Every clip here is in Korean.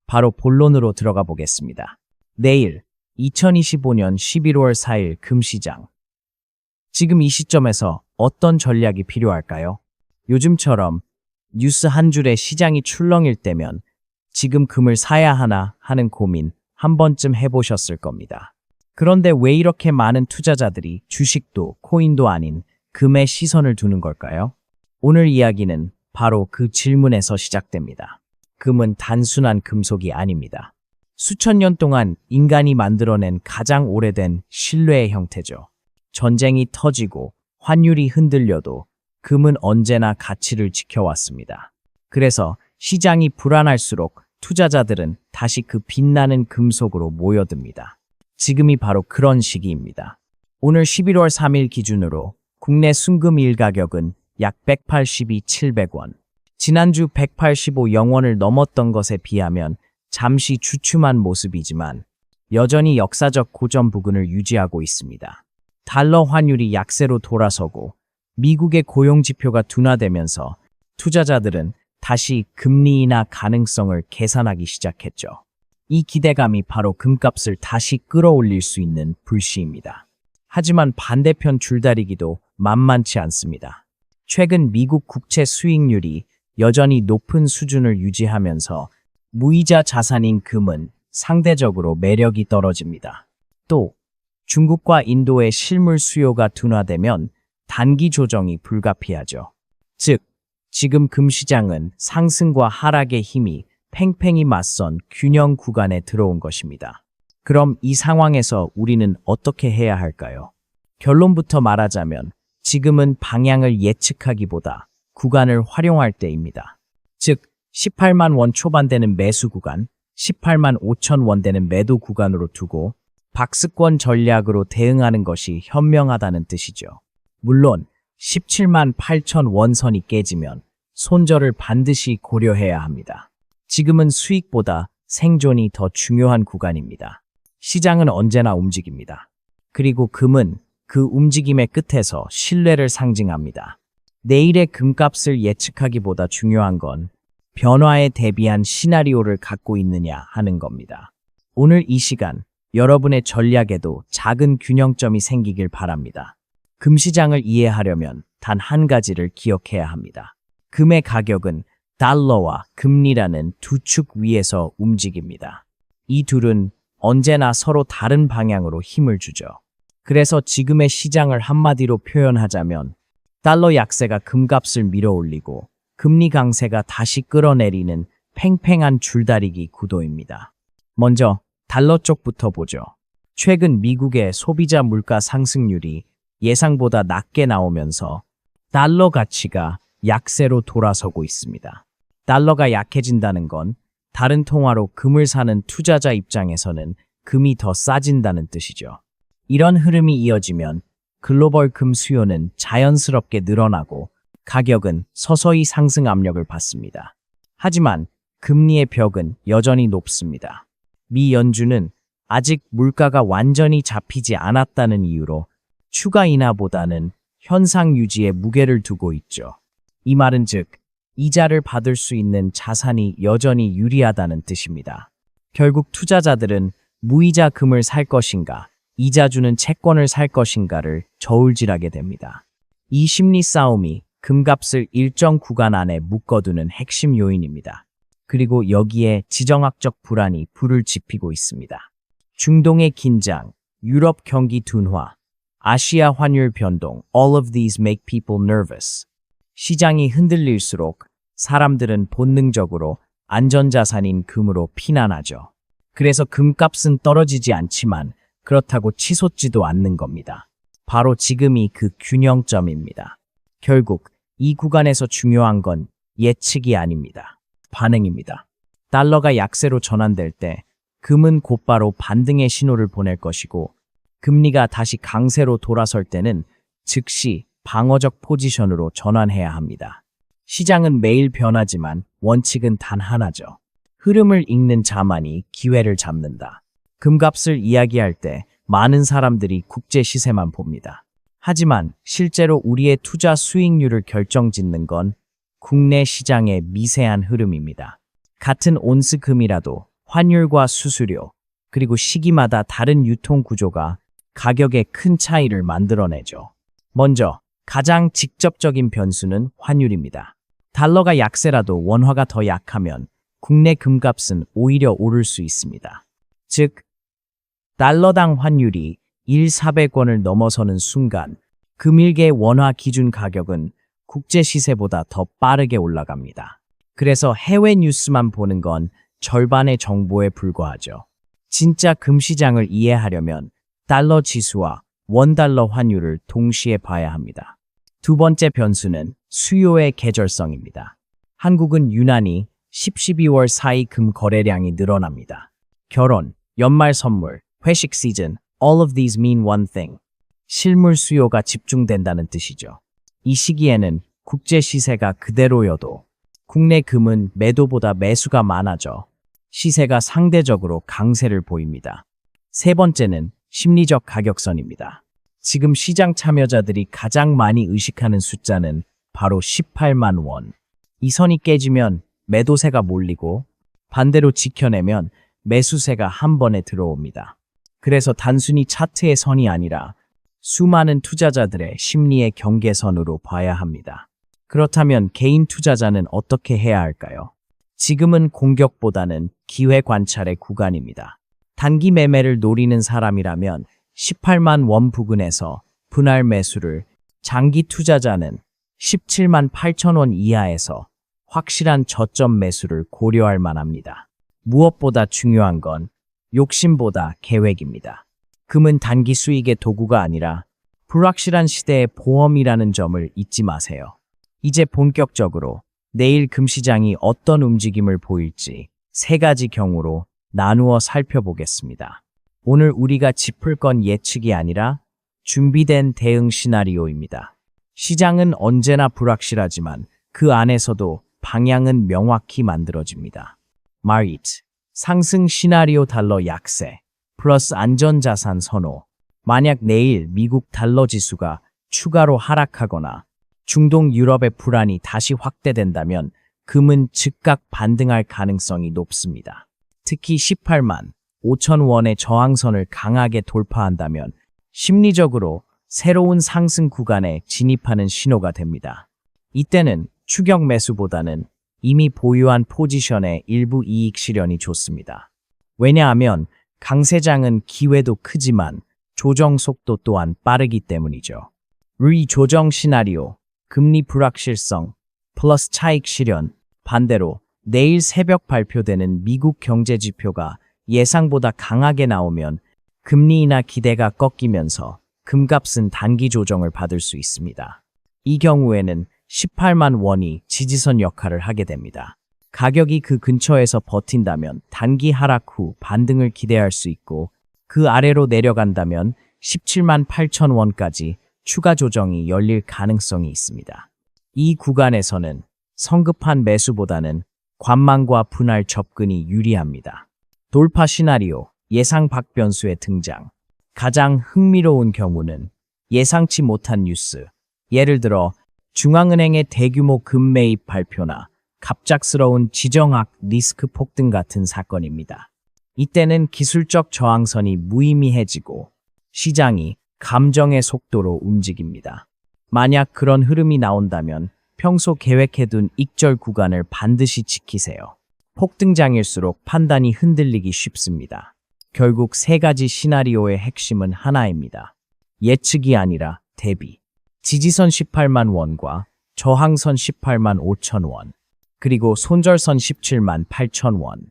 바로 본론으로 들어가 보겠습니다. 내일 2025년 11월 4일 금시장. 지금 이 시점에서 어떤 전략이 필요할까요? 요즘처럼 뉴스 한 줄에 시장이 출렁일 때면 지금 금을 사야 하나 하는 고민 한 번쯤 해보셨을 겁니다. 그런데 왜 이렇게 많은 투자자들이 주식도 코인도 아닌 금에 시선을 두는 걸까요? 오늘 이야기는 바로 그 질문에서 시작됩니다. 금은 단순한 금속이 아닙니다. 수천 년 동안 인간이 만들어낸 가장 오래된 신뢰의 형태죠. 전쟁이 터지고 환율이 흔들려도 금은 언제나 가치를 지켜왔습니다. 그래서 시장이 불안할수록 투자자들은 다시 그 빛나는 금속으로 모여듭니다. 지금이 바로 그런 시기입니다. 오늘 11월 3일 기준으로 국내 순금 일가격은 약 182,700원. 지난주 185,000원을 넘었던 것에 비하면 잠시 주춤한 모습이지만 여전히 역사적 고점 부근을 유지하고 있습니다. 달러 환율이 약세로 돌아서고 미국의 고용 지표가 둔화되면서 투자자들은 다시 금리 인하 가능성을 계산하기 시작했죠. 이 기대감이 바로 금값을 다시 끌어올릴 수 있는 불씨입니다. 하지만 반대편 줄다리기도 만만치 않습니다. 최근 미국 국채 수익률이 여전히 높은 수준을 유지하면서 무이자 자산인 금은 상대적으로 매력이 떨어집니다. 또 중국과 인도의 실물 수요가 둔화되면 단기 조정이 불가피하죠. 즉, 지금 금시장은 상승과 하락의 힘이 팽팽히 맞선 균형 구간에 들어온 것입니다. 그럼 이 상황에서 우리는 어떻게 해야 할까요? 결론부터 말하자면 지금은 방향을 예측하기보다 구간을 활용할 때입니다. 즉, 18만 원 초반대는 매수 구간, 18만 5천 원대는 매도 구간으로 두고 박스권 전략으로 대응하는 것이 현명하다는 뜻이죠. 물론 17만 8천 원선이 깨지면 손절을 반드시 고려해야 합니다. 지금은 수익보다 생존이 더 중요한 구간입니다. 시장은 언제나 움직입니다. 그리고 금은 그 움직임의 끝에서 신뢰를 상징합니다. 내일의 금값을 예측하기보다 중요한 건 변화에 대비한 시나리오를 갖고 있느냐 하는 겁니다. 오늘 이 시간 여러분의 전략에도 작은 균형점이 생기길 바랍니다. 금시장을 이해하려면 단 한 가지를 기억해야 합니다. 금의 가격은 달러와 금리라는 두 축 위에서 움직입니다. 이 둘은 언제나 서로 다른 방향으로 힘을 주죠. 그래서 지금의 시장을 한마디로 표현하자면 달러 약세가 금값을 밀어올리고 금리 강세가 다시 끌어내리는 팽팽한 줄다리기 구도입니다. 먼저 달러 쪽부터 보죠. 최근 미국의 소비자 물가 상승률이 예상보다 낮게 나오면서 달러 가치가 약세로 돌아서고 있습니다. 달러가 약해진다는 건 다른 통화로 금을 사는 투자자 입장에서는 금이 더 싸진다는 뜻이죠. 이런 흐름이 이어지면 글로벌 금 수요는 자연스럽게 늘어나고 가격은 서서히 상승 압력을 받습니다. 하지만 금리의 벽은 여전히 높습니다. 미 연준은 아직 물가가 완전히 잡히지 않았다는 이유로 추가 인하보다는 현상 유지에 무게를 두고 있죠. 이 말은 즉, 이자를 받을 수 있는 자산이 여전히 유리하다는 뜻입니다. 결국 투자자들은 무이자 금을 살 것인가, 이자 주는 채권을 살 것인가를 저울질하게 됩니다. 이 심리 싸움이 금값을 일정 구간 안에 묶어두는 핵심 요인입니다. 그리고 여기에 지정학적 불안이 불을 지피고 있습니다. 중동의 긴장, 유럽 경기 둔화, 아시아 환율 변동, all of these make people nervous. 시장이 흔들릴수록 사람들은 본능적으로 안전자산인 금으로 피난하죠. 그래서 금값은 떨어지지 않지만 그렇다고 치솟지도 않는 겁니다. 바로 지금이 그 균형점입니다. 결국 이 구간에서 중요한 건 예측이 아닙니다. 반응입니다. 달러가 약세로 전환될 때 금은 곧바로 반등의 신호를 보낼 것이고 금리가 다시 강세로 돌아설 때는 즉시 방어적 포지션으로 전환해야 합니다. 시장은 매일 변하지만 원칙은 단 하나죠. 흐름을 읽는 자만이 기회를 잡는다. 금값을 이야기할 때 많은 사람들이 국제 시세만 봅니다. 하지만 실제로 우리의 투자 수익률을 결정짓는 건 국내 시장의 미세한 흐름입니다. 같은 온스 금이라도 환율과 수수료, 그리고 시기마다 다른 유통 구조가 가격에 큰 차이를 만들어내죠. 먼저 가장 직접적인 변수는 환율입니다. 달러가 약세라도 원화가 더 약하면 국내 금값은 오히려 오를 수 있습니다. 즉, 달러당 환율이 1,400원을 넘어서는 순간 금일계 원화 기준 가격은 국제 시세보다 더 빠르게 올라갑니다. 그래서 해외 뉴스만 보는 건 절반의 정보에 불과하죠. 진짜 금시장을 이해하려면 달러 지수와 원달러 환율을 동시에 봐야 합니다. 두 번째 변수는 수요의 계절성입니다. 한국은 유난히 10-12월 사이 금 거래량이 늘어납니다. 결혼, 연말 선물, 회식 시즌, all of these mean one thing. 실물 수요가 집중된다는 뜻이죠. 이 시기에는 국제 시세가 그대로여도 국내 금은 매도보다 매수가 많아져 시세가 상대적으로 강세를 보입니다. 세 번째는 심리적 가격선입니다. 지금 시장 참여자들이 가장 많이 의식하는 숫자는 바로 18만 원. 이 선이 깨지면 매도세가 몰리고 반대로 지켜내면 매수세가 한 번에 들어옵니다. 그래서 단순히 차트의 선이 아니라 수많은 투자자들의 심리의 경계선으로 봐야 합니다. 그렇다면 개인 투자자는 어떻게 해야 할까요? 지금은 공격보다는 기회 관찰의 구간입니다. 단기 매매를 노리는 사람이라면 18만 원 부근에서 분할 매수를, 장기 투자자는 17만 8천 원 이하에서 확실한 저점 매수를 고려할 만합니다. 무엇보다 중요한 건 욕심보다 계획입니다. 금은 단기 수익의 도구가 아니라 불확실한 시대의 보험이라는 점을 잊지 마세요. 이제 본격적으로 내일 금시장이 어떤 움직임을 보일지 세 가지 경우로 나누어 살펴보겠습니다. 오늘 우리가 짚을 건 예측이 아니라 준비된 대응 시나리오입니다. 시장은 언제나 불확실하지만 그 안에서도 방향은 명확히 만들어집니다. 마리트, 상승 시나리오 달러 약세, 플러스 안전자산 선호. 만약 내일 미국 달러 지수가 추가로 하락하거나 중동 유럽의 불안이 다시 확대된다면 금은 즉각 반등할 가능성이 높습니다. 특히 18만 5천 원의 저항선을 강하게 돌파한다면 심리적으로 새로운 상승 구간에 진입하는 신호가 됩니다. 이때는 추격 매수보다는 이미 보유한 포지션의 일부 이익 실현이 좋습니다. 왜냐하면 강세장은 기회도 크지만 조정 속도 또한 빠르기 때문이죠. 조정 시나리오, 금리 불확실성, 플러스 차익 실현, 반대로 내일 새벽 발표되는 미국 경제 지표가 예상보다 강하게 나오면 금리 인하 기대가 꺾이면서 금값은 단기 조정을 받을 수 있습니다. 이 경우에는 18만 원이 지지선 역할을 하게 됩니다. 가격이 그 근처에서 버틴다면 단기 하락 후 반등을 기대할 수 있고 그 아래로 내려간다면 17만 8천 원까지 추가 조정이 열릴 가능성이 있습니다. 이 구간에서는 성급한 매수보다는 관망과 분할 접근이 유리합니다. 돌파 시나리오, 예상 밖 변수의 등장. 가장 흥미로운 경우는 예상치 못한 뉴스, 예를 들어 중앙은행의 대규모 금매입 발표나 갑작스러운 지정학 리스크 폭등 같은 사건입니다. 이때는 기술적 저항선이 무의미해지고 시장이 감정의 속도로 움직입니다. 만약 그런 흐름이 나온다면 평소 계획해둔 익절 구간을 반드시 지키세요. 폭등장일수록 판단이 흔들리기 쉽습니다. 결국 세 가지 시나리오의 핵심은 하나입니다. 예측이 아니라 대비. 지지선 18만 원과 저항선 18만 5천 원, 그리고 손절선 17만 8천 원.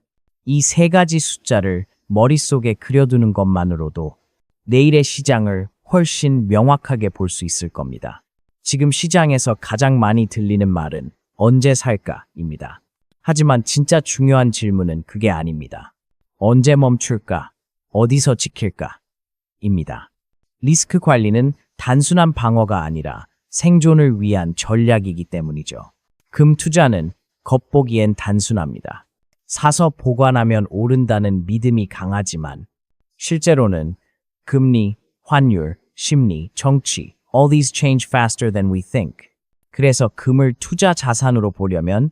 이 세 가지 숫자를 머릿속에 그려두는 것만으로도 내일의 시장을 훨씬 명확하게 볼 수 있을 겁니다. 지금 시장에서 가장 많이 들리는 말은 언제 살까입니다. 하지만 진짜 중요한 질문은 그게 아닙니다. 언제 멈출까? 어디서 지킬까? 입니다. 리스크 관리는 단순한 방어가 아니라 생존을 위한 전략이기 때문이죠. 금 투자는 겉보기엔 단순합니다. 사서 보관하면 오른다는 믿음이 강하지만 실제로는 금리, 환율, 심리, 정치, all these change faster than we think. 그래서 금을 투자 자산으로 보려면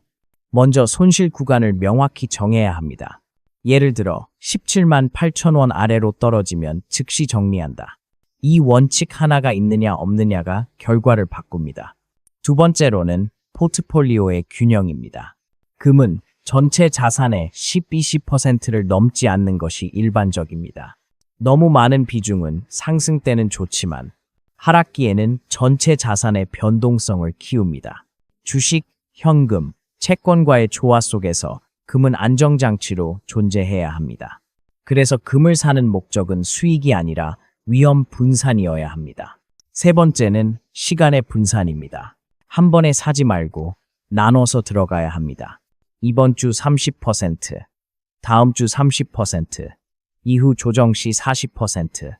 먼저 손실 구간을 명확히 정해야 합니다. 예를 들어 17만 8천 원 아래로 떨어지면 즉시 정리한다. 이 원칙 하나가 있느냐 없느냐가 결과를 바꿉니다. 두 번째로는 포트폴리오의 균형입니다. 금은 전체 자산의 10-20%를 넘지 않는 것이 일반적입니다. 너무 많은 비중은 상승 때는 좋지만 하락기에는 전체 자산의 변동성을 키웁니다. 주식, 현금, 채권과의 조화 속에서 금은 안정장치로 존재해야 합니다. 그래서 금을 사는 목적은 수익이 아니라 위험 분산이어야 합니다. 세 번째는 시간의 분산입니다. 한 번에 사지 말고 나눠서 들어가야 합니다. 이번 주 30%, 다음 주 30%, 이후 조정 시 40%.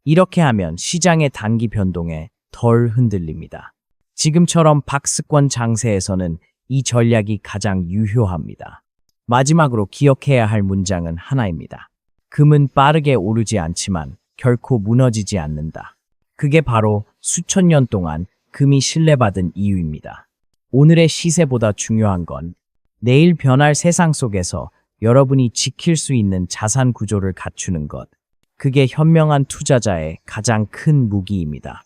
이렇게 하면 시장의 단기 변동에 덜 흔들립니다. 지금처럼 박스권 장세에서는 이 전략이 가장 유효합니다. 마지막으로 기억해야 할 문장은 하나입니다. 금은 빠르게 오르지 않지만 결코 무너지지 않는다. 그게 바로 수천 년 동안 금이 신뢰받은 이유입니다. 오늘의 시세보다 중요한 건 내일 변할 세상 속에서 여러분이 지킬 수 있는 자산 구조를 갖추는 것. 그게 현명한 투자자의 가장 큰 무기입니다.